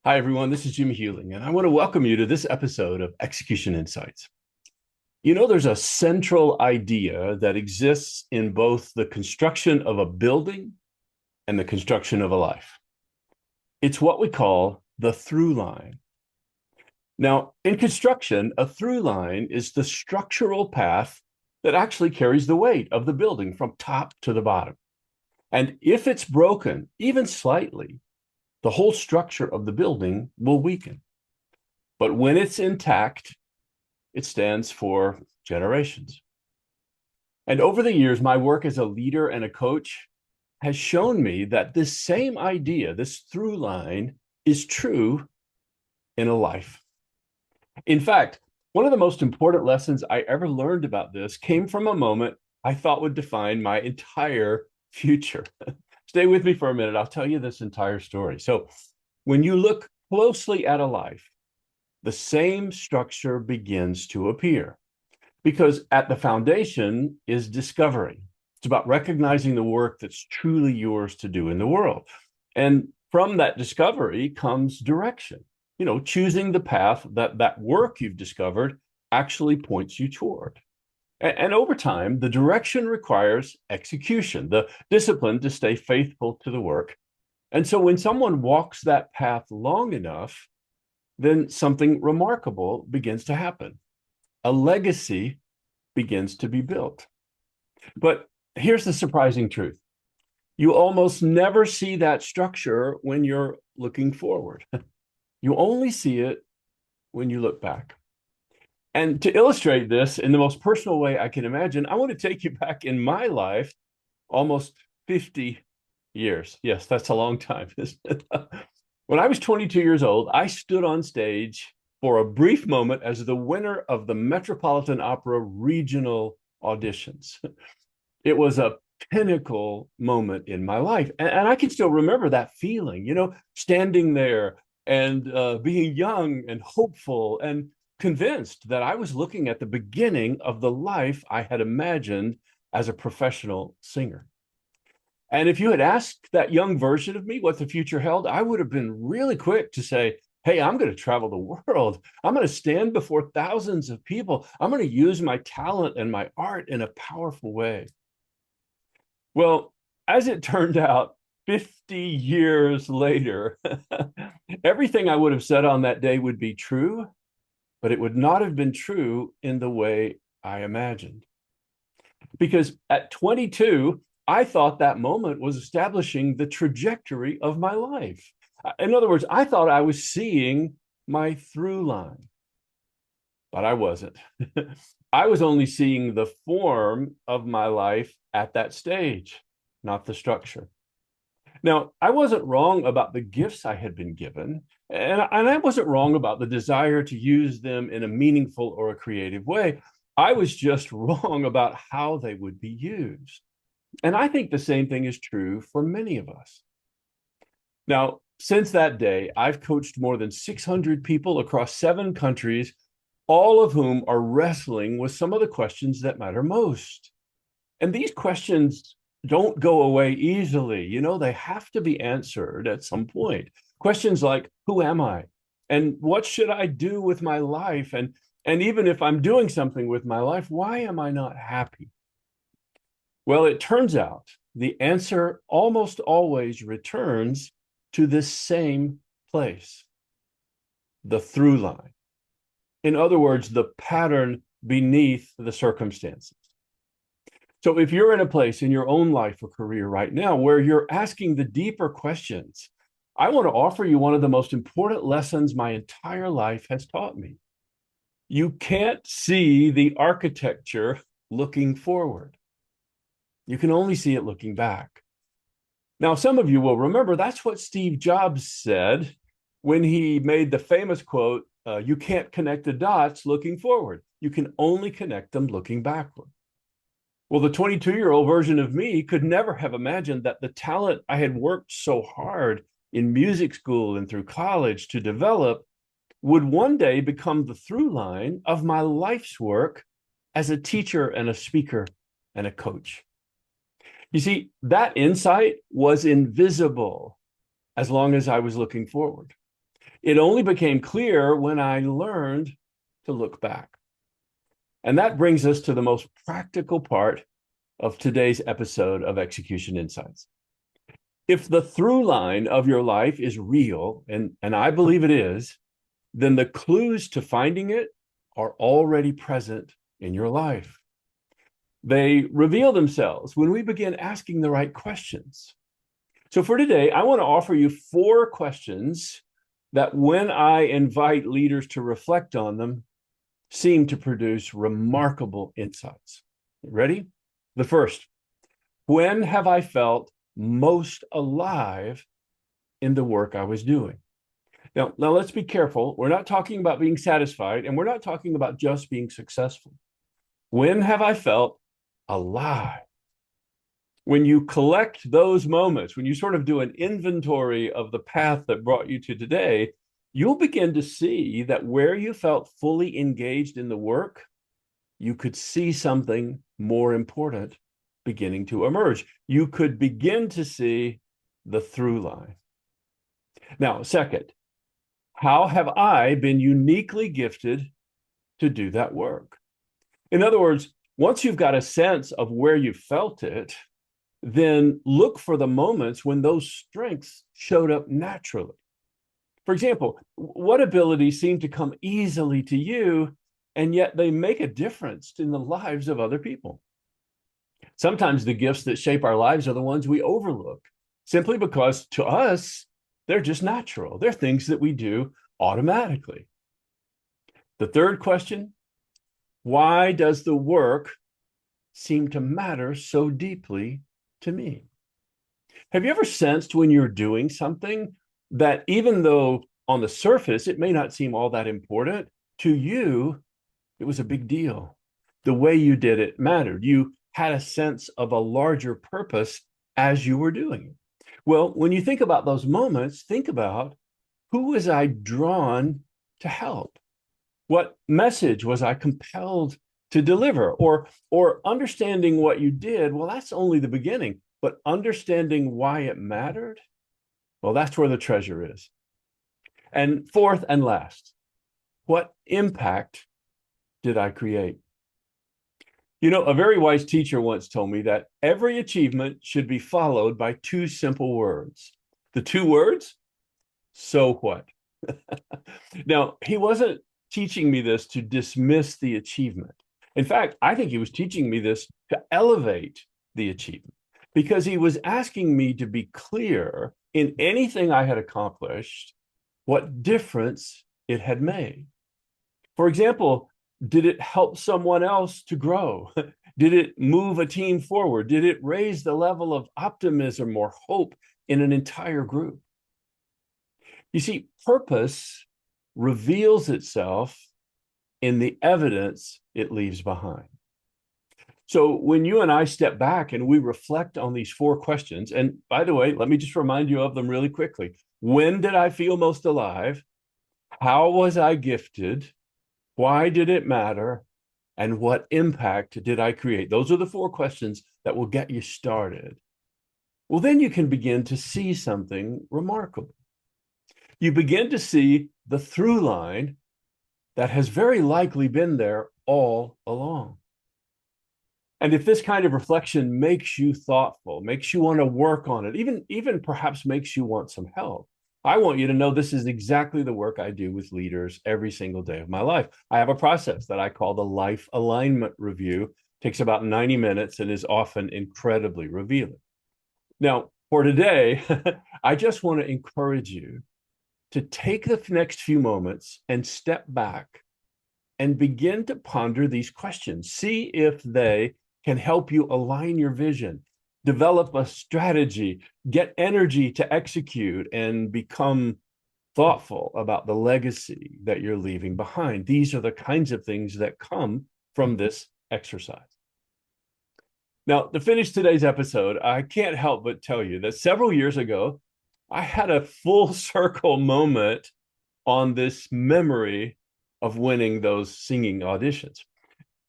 Hi, everyone. This is Jim Huling, and I want to welcome you to this episode of Execution Insights. There's a central idea that exists in both the construction of a building and the construction of a life. It's what we call the through line. Now, in construction, a through line is the structural path that actually carries the weight of the building from top to the bottom. And if it's broken, even slightly, the whole structure of the building will weaken. But when it's intact, it stands for generations. And over the years, my work as a leader and a coach has shown me that this same idea, this through line, is true in a life. In fact, one of the most important lessons I ever learned about this came from a moment I thought would define my entire future. Stay with me for a minute. I'll tell you this entire story. So, when you look closely at a life, the same structure begins to appear because at the foundation is discovery. It's about recognizing the work that's truly yours to do in the world. And from that discovery comes direction, choosing the path that work you've discovered actually points you toward. And over time, the direction requires execution, the discipline to stay faithful to the work. And so when someone walks that path long enough, then something remarkable begins to happen. A legacy begins to be built. But here's the surprising truth. You almost never see that structure when you're looking forward. You only see it when you look back. And to illustrate this in the most personal way I can imagine, I want to take you back in my life almost 50 years. Yes, that's a long time, isn't it? When I was 22 years old, I stood on stage for a brief moment as the winner of the Metropolitan Opera regional auditions. It was a pinnacle moment in my life. And I can still remember that feeling, standing there and being young and hopeful and convinced that I was looking at the beginning of the life I had imagined as a professional singer. And if you had asked that young version of me what the future held, I would have been really quick to say, hey, I'm going to travel the world. I'm going to stand before thousands of people. I'm going to use my talent and my art in a powerful way. Well, as it turned out, 50 years later, everything I would have said on that day would be true, but it would not have been true in the way I imagined. Because at 22, I thought that moment was establishing the trajectory of my life. In other words, I thought I was seeing my through line, but I wasn't. I was only seeing the form of my life at that stage, not the structure. Now, I wasn't wrong about the gifts I had been given, and I wasn't wrong about the desire to use them in a meaningful or a creative way. I was just wrong about how they would be used. And I think the same thing is true for many of us. Now, since that day, I've coached more than 600 people across 7 countries, all of whom are wrestling with some of the questions that matter most. And these questions don't go away easily. They have to be answered at some point. Questions like, who am I? And what should I do with my life? And even if I'm doing something with my life, why am I not happy? Well, it turns out the answer almost always returns to this same place, the through line. In other words, the pattern beneath the circumstances. So if you're in a place in your own life or career right now where you're asking the deeper questions, I want to offer you one of the most important lessons my entire life has taught me. You can't see the architecture looking forward. You can only see it looking back. Now, some of you will remember that's what Steve Jobs said when he made the famous quote, you can't connect the dots looking forward. You can only connect them looking backward. Well, the 22-year-old version of me could never have imagined that the talent I had worked so hard in music school and through college to develop would one day become the through line of my life's work as a teacher and a speaker and a coach. You see, that insight was invisible as long as I was looking forward. It only became clear when I learned to look back. And that brings us to the most practical part of today's episode of Execution Insights. If the through line of your life is real, and I believe it is, then the clues to finding it are already present in your life. They reveal themselves when we begin asking the right questions. So for today, I want to offer you 4 questions that when I invite leaders to reflect on them, seem to produce remarkable insights. Ready? The first, when have I felt most alive in the work I was doing? Now let's be careful. We're not talking about being satisfied, and we're not talking about just being successful. When have I felt alive? When you collect those moments, when you sort of do an inventory of the path that brought you to today, you'll begin to see that where you felt fully engaged in the work, you could see something more important beginning to emerge. You could begin to see the through line. Now, second, how have I been uniquely gifted to do that work? In other words, once you've got a sense of where you felt it, then look for the moments when those strengths showed up naturally. For example, what abilities seem to come easily to you, and yet they make a difference in the lives of other people? Sometimes the gifts that shape our lives are the ones we overlook, simply because to us, they're just natural. They're things that we do automatically. The third question, why does the work seem to matter so deeply to me? Have you ever sensed when you're doing something that even though on the surface it may not seem all that important, to you, it was a big deal? The way you did it mattered. You had a sense of a larger purpose as you were doing it. Well, when you think about those moments, think about, who was I drawn to help? What message was I compelled to deliver? Or understanding what you did, well, that's only the beginning. But understanding why it mattered, well, that's where the treasure is. And fourth and last, what impact did I create? You know, a very wise teacher once told me that every achievement should be followed by 2 simple words. The 2 words, so what? Now, he wasn't teaching me this to dismiss the achievement. In fact, I think he was teaching me this to elevate the achievement, because he was asking me to be clear in anything I had accomplished, what difference it had made. For example, did it help someone else to grow? Did it move a team forward? Did it raise the level of optimism or hope in an entire group? You see, purpose reveals itself in the evidence it leaves behind. So when you and I step back and we reflect on these 4 questions, and by the way, let me just remind you of them really quickly. When did I feel most alive? How was I gifted? Why did it matter? And what impact did I create? Those are the 4 questions that will get you started. Well, then you can begin to see something remarkable. You begin to see the through line that has very likely been there all along. And if this kind of reflection makes you thoughtful, makes you want to work on it, even perhaps makes you want some help, I want you to know this is exactly the work I do with leaders every single day of my life. I have a process that I call the Life Alignment Review. It takes about 90 minutes and is often incredibly revealing. Now, for today, I just want to encourage you to take the next few moments and step back and begin to ponder these questions. See if they can help you align your vision, develop a strategy, get energy to execute, and become thoughtful about the legacy that you're leaving behind. These are the kinds of things that come from this exercise. Now, to finish today's episode, I can't help but tell you that several years ago, I had a full circle moment on this memory of winning those singing auditions.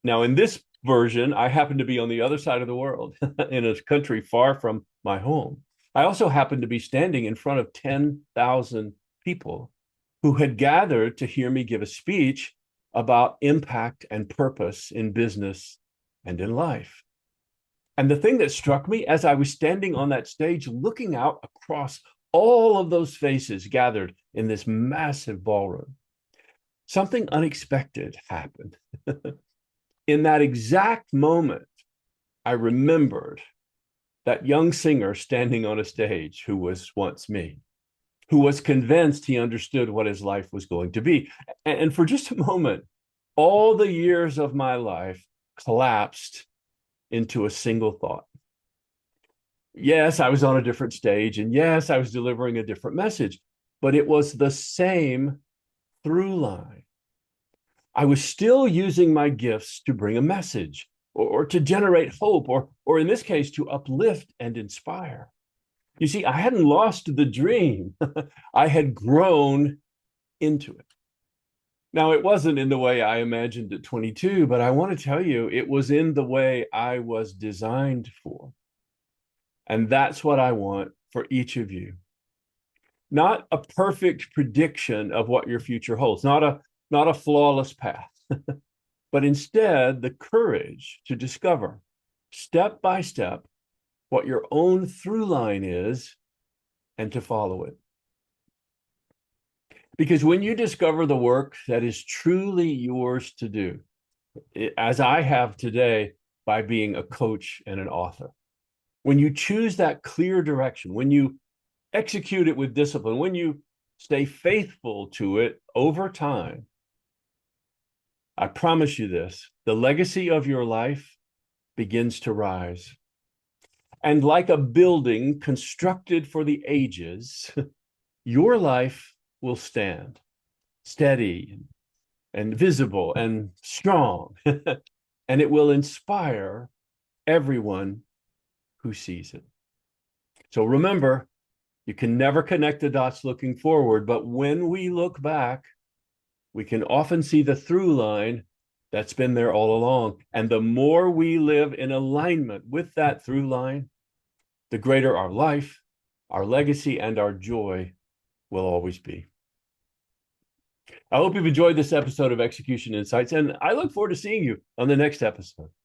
Now, in this version, I happen to be on the other side of the world in a country far from my home. I also happen to be standing in front of 10,000 people who had gathered to hear me give a speech about impact and purpose in business and in life. And the thing that struck me as I was standing on that stage, looking out across all of those faces gathered in this massive ballroom, something unexpected happened. In that exact moment, I remembered that young singer standing on a stage who was once me, who was convinced he understood what his life was going to be. And for just a moment, all the years of my life collapsed into a single thought. Yes, I was on a different stage, and yes, I was delivering a different message, but it was the same through line. I was still using my gifts to bring a message or to generate hope, or in this case, to uplift and inspire. You see, I hadn't lost the dream. I had grown into it. Now, it wasn't in the way I imagined at 22, but I want to tell you, it was in the way I was designed for. And that's what I want for each of you. Not a perfect prediction of what your future holds, not a flawless path, but instead the courage to discover step by step what your own through line is and to follow it. Because when you discover the work that is truly yours to do, as I have today by being a coach and an author, when you choose that clear direction, when you execute it with discipline, when you stay faithful to it over time, I promise you this, the legacy of your life begins to rise. And like a building constructed for the ages, your life will stand steady and visible and strong, and it will inspire everyone who sees it. So remember, you can never connect the dots looking forward, but when we look back, we can often see the through line that's been there all along. And the more we live in alignment with that through line, the greater our life, our legacy, and our joy will always be. I hope you've enjoyed this episode of Execution Insights, and I look forward to seeing you on the next episode.